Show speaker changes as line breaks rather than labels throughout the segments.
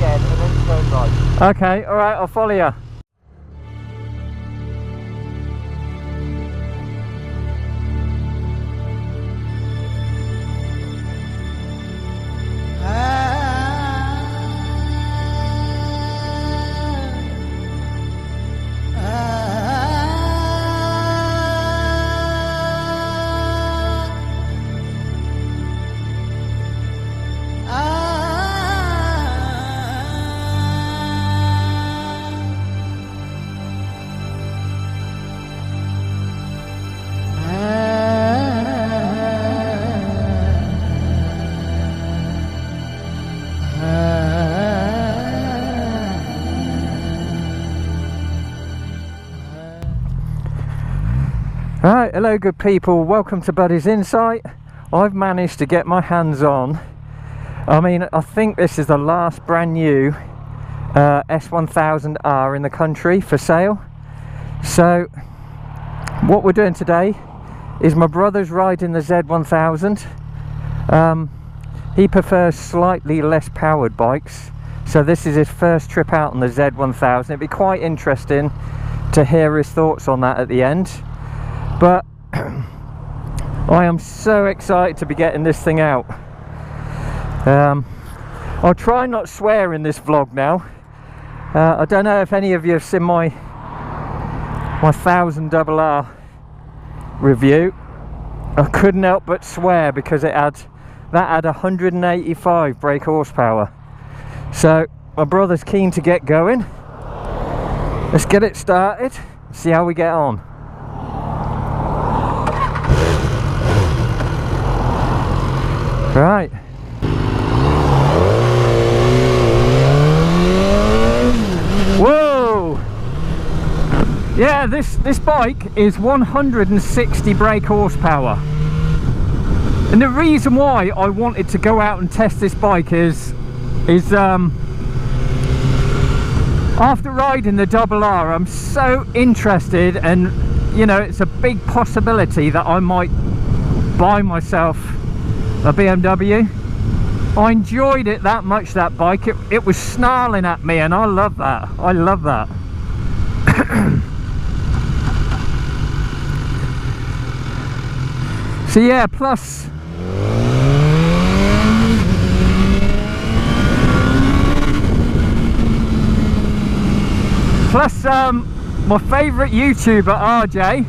again and then turn right.
Okay, alright, I'll follow you. Right, hello good people, welcome to Buddy's Insight. I've managed to get my hands on, I think this is the last brand new S1000r in the country for sale. So what we're doing today is my brother's riding the Z1000. He prefers slightly less powered bikes, so this is his first trip out on the Z1000. It'd be quite interesting to hear his thoughts on that at the end. But I am so excited to be getting this thing out. I'll try not to swear in this vlog now. I don't know if any of you have seen my 1000r review. I couldn't help but swear because that had 185 brake horsepower. So my brother's keen to get going. Let's get it started, see how we get on. Right. Whoa! Yeah, this bike is 160 brake horsepower. And the reason why I wanted to go out and test this bike is after riding the R, I'm so interested, and you know, it's a big possibility that I might buy myself a BMW. I enjoyed it that much, that bike. It was snarling at me, and I love that. I love that. So yeah, plus my favourite YouTuber RJ,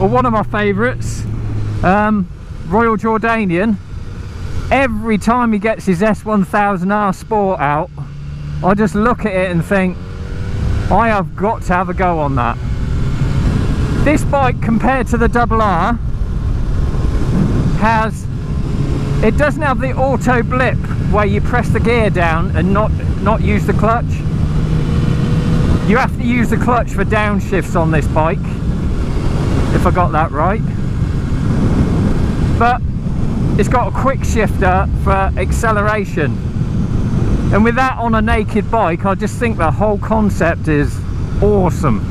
or one of my favourites, Royal Jordanian, every time he gets his S1000r Sport out, I just look at it and think, I have got to have a go on that. This bike, compared to the R, it doesn't have the auto blip where you press the gear down and not use the clutch. You have to use the clutch for downshifts on this bike, if I got that right. But it's got a quick shifter for acceleration, and with that on a naked bike, I just think the whole concept is awesome.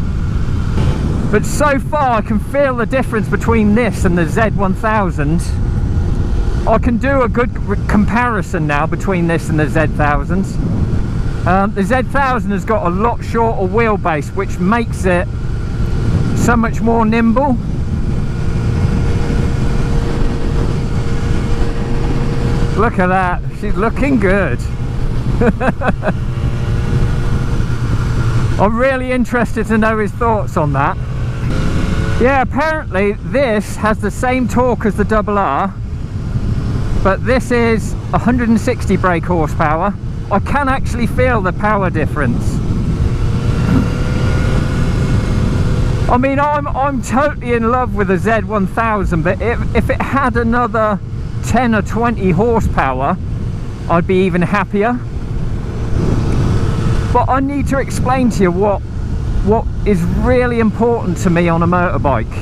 But so far I can feel the difference between this and the Z1000. I can do a good comparison now between this and the Z1000s. The Z1000 has got a lot shorter wheelbase, which makes it so much more nimble. Look at that, she's looking good. I'm really interested to know his thoughts on that. Yeah, apparently this has the same torque as the R, but this is 160 brake horsepower. I can actually feel the power difference. I mean, I'm totally in love with the Z1000, but if it had another 10 or 20 horsepower, I'd be even happier. But I need to explain to you what is really important to me on a motorbike.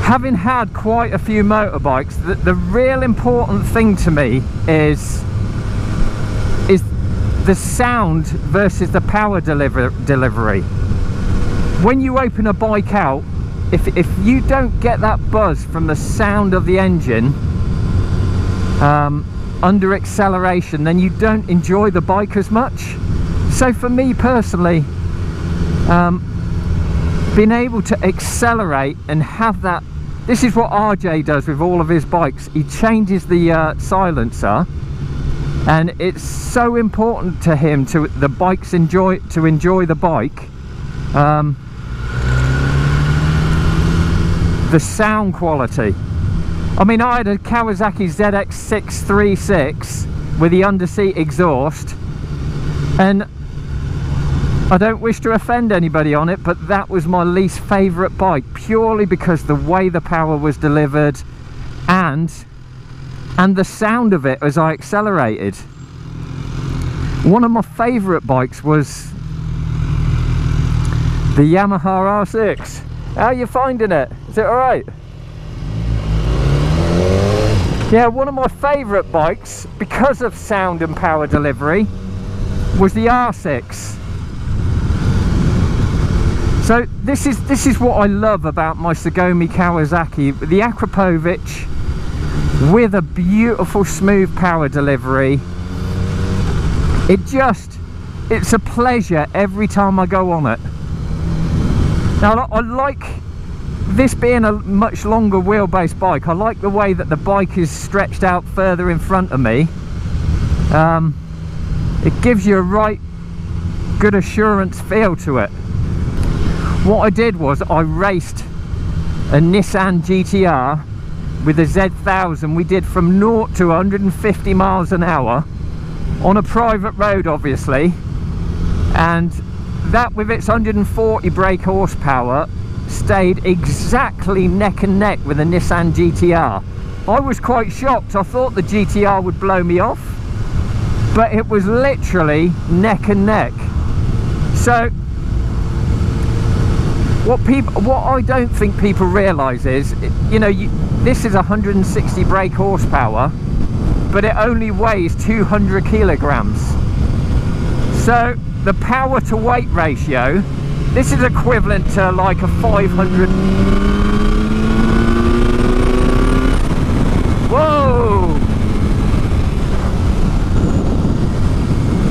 Having had quite a few motorbikes, the real important thing to me is the sound versus the power delivery. When you open a bike out, if you don't get that buzz from the sound of the engine, under acceleration, then you don't enjoy the bike as much. So for me personally, being able to accelerate and have that, this is what RJ does with all of his bikes. He changes the silencer, and it's so important to him to enjoy the bike. The sound quality. I mean, I had a Kawasaki ZX636 with the underseat exhaust, and I don't wish to offend anybody on it, but that was my least favourite bike, purely because the way the power was delivered and the sound of it as I accelerated. One of my favourite bikes was the Yamaha R6. How are you finding it? Is it alright? Yeah, one of my favourite bikes, because of sound and power delivery, was the R6. So this is what I love about my Sugomi Kawasaki, the Akrapovic, with a beautiful smooth power delivery. It's a pleasure every time I go on it. Now I like this being a much longer wheelbase bike. I like the way that the bike is stretched out further in front of me. It gives you a right good assurance feel to it. What I did was I raced a Nissan GTR with a Z1000. We did from 0 to 150 miles an hour on a private road, obviously, and that, with its 140 brake horsepower, stayed exactly neck and neck with a Nissan GTR. I was quite shocked. I thought the GTR would blow me off, but it was literally neck and neck. So what I don't think people realise is, you know, this is 160 brake horsepower, but it only weighs 200 kilograms. So the power to weight ratio, this is equivalent to like a 500. Whoa!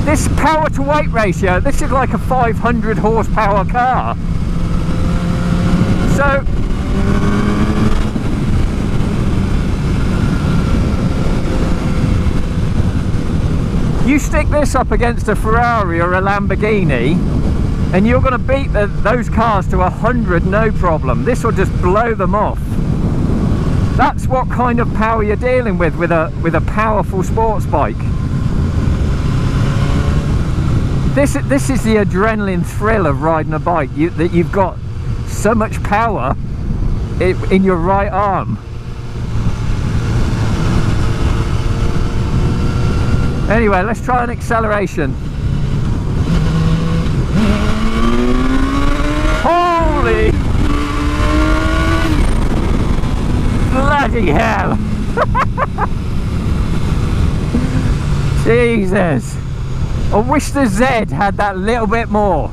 This power to weight ratio, this is like a 500 horsepower car. So you stick this up against a Ferrari or a Lamborghini, and you're going to beat those cars to 100 no problem. This will just blow them off. That's what kind of power you're dealing with a powerful sports bike. This is the adrenaline thrill of riding a bike, that you've got so much power in your right arm. Anyway, let's try an acceleration. Holy bloody hell! Jesus, I wish the Z had that little bit more.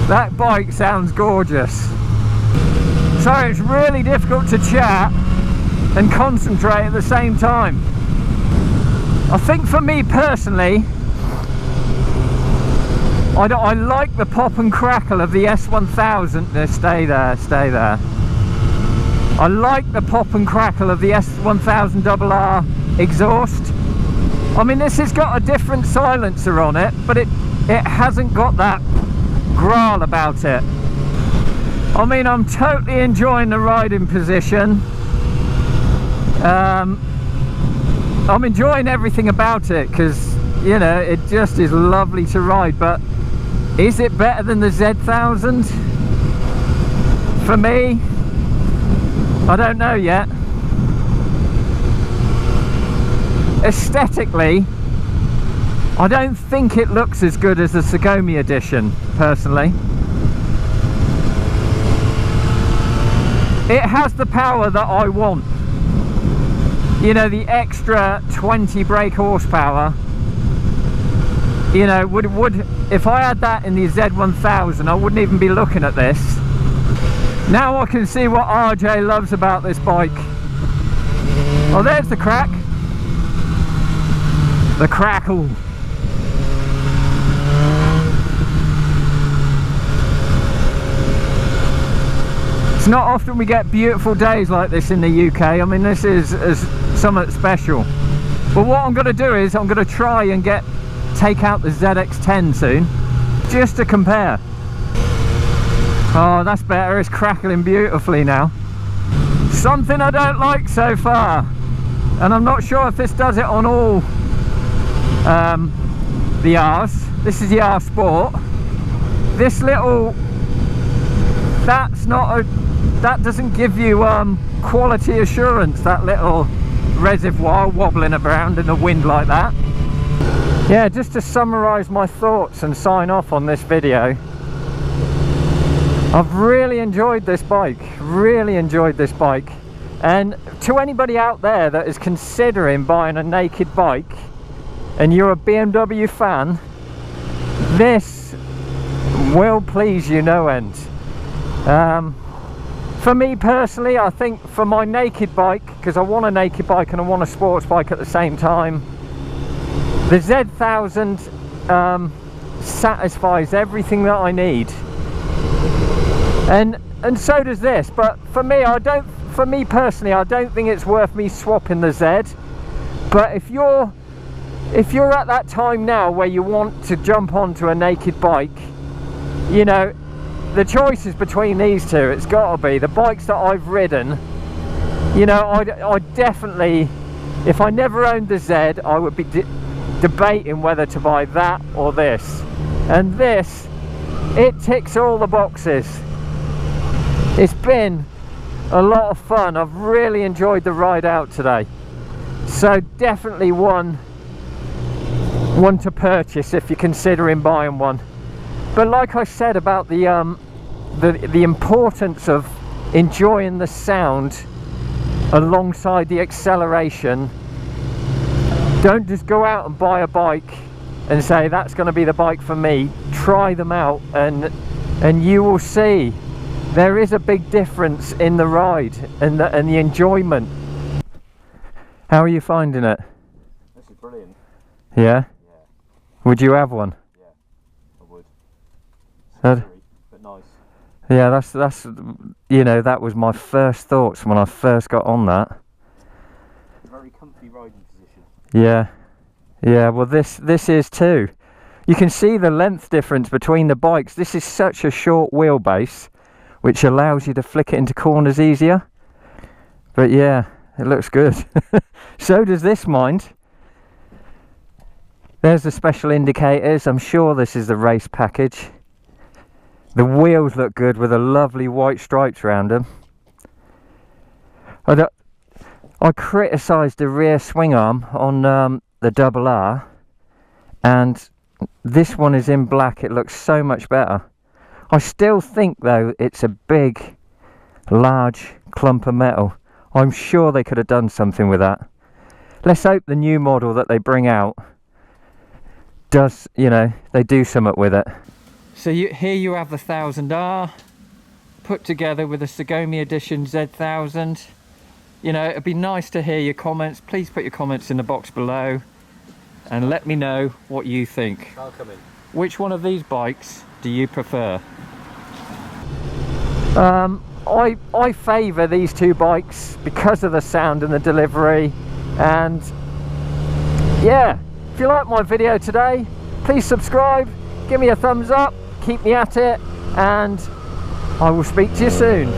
That bike sounds gorgeous. So it's really difficult to chat and concentrate at the same time. I think for me personally, I like the pop and crackle of the S1000. Stay there, stay there. I like the pop and crackle of the S1000r exhaust. I mean, this has got a different silencer on it, but it hasn't got that growl about it. I mean, I'm totally enjoying the riding position. I'm enjoying everything about it, because, you know, it just is lovely to ride. But is it better than the Z1000? For me, I don't know yet. Aesthetically, I don't think it looks as good as the Sugomi edition, personally. It has the power that I want. You know, the extra 20 brake horsepower. you know, would if I had that in the Z1000, I wouldn't even be looking at this. Now I can see what RJ loves about this bike. Oh, there's the crack. The crackle. It's not often we get beautiful days like this in the UK. I mean, this is something special. But what I'm going to do is I'm going to try and take out the ZX10 soon, just to compare. Oh, that's better. It's crackling beautifully now. Something I don't like so far, and I'm not sure if this does it on all the R's. This is the R Sport. This little, that doesn't give you quality assurance, that little reservoir wobbling around in the wind like that. Yeah, just to summarize my thoughts and sign off on this video, I've really enjoyed this bike, and to anybody out there that is considering buying a naked bike and you're a BMW fan, this will please you no end. For me personally, I think for my naked bike, because I want a naked bike and I want a sports bike at the same time, the Z1000 satisfies everything that I need, and so does this. But for me, personally, I don't think it's worth me swapping the Z. But if you're at that time now where you want to jump onto a naked bike, you know, the choice is between these two. It's got to be the bikes that I've ridden. You know, I definitely, if I never owned the Z, I would be debating whether to buy that or this. And this, it ticks all the boxes. It's been a lot of fun. I've really enjoyed the ride out today. So definitely one to purchase if you're considering buying one. But like I said about the importance of enjoying the sound alongside the acceleration, don't just go out and buy a bike and say that's going to be the bike for me. Try them out, and you will see there is a big difference in the ride and the enjoyment. How are you finding it?
This is brilliant.
Yeah?
Yeah.
Would you have one?
Yeah, I would.
Scary,
but nice.
Yeah, that's you know, that was my first thoughts when I first got on that.
Very comfy riding position.
Yeah, yeah. Well, this is too. You can see the length difference between the bikes. This is such a short wheelbase, which allows you to flick it into corners easier. But yeah, it looks good. So does this, mind. There's the special indicators. I'm sure this is the race package. The wheels look good with the lovely white stripes around them. I criticised the rear swing arm on the R, and this one is in black. It looks so much better. I still think though it's a big, large clump of metal. I'm sure they could have done something with that. Let's hope the new model that they bring out does, you know, they do something with it. So here you have the 1000R put together with a Sugomi edition Z1000. You know, it'd be nice to hear your comments. Please put your comments in the box below and let me know what you think.
I'll come in.
Which one of these bikes do you prefer? I favour these two bikes because of the sound and the delivery. And yeah, if you like my video today, please subscribe, give me a thumbs up, keep me at it, and I will speak to you soon.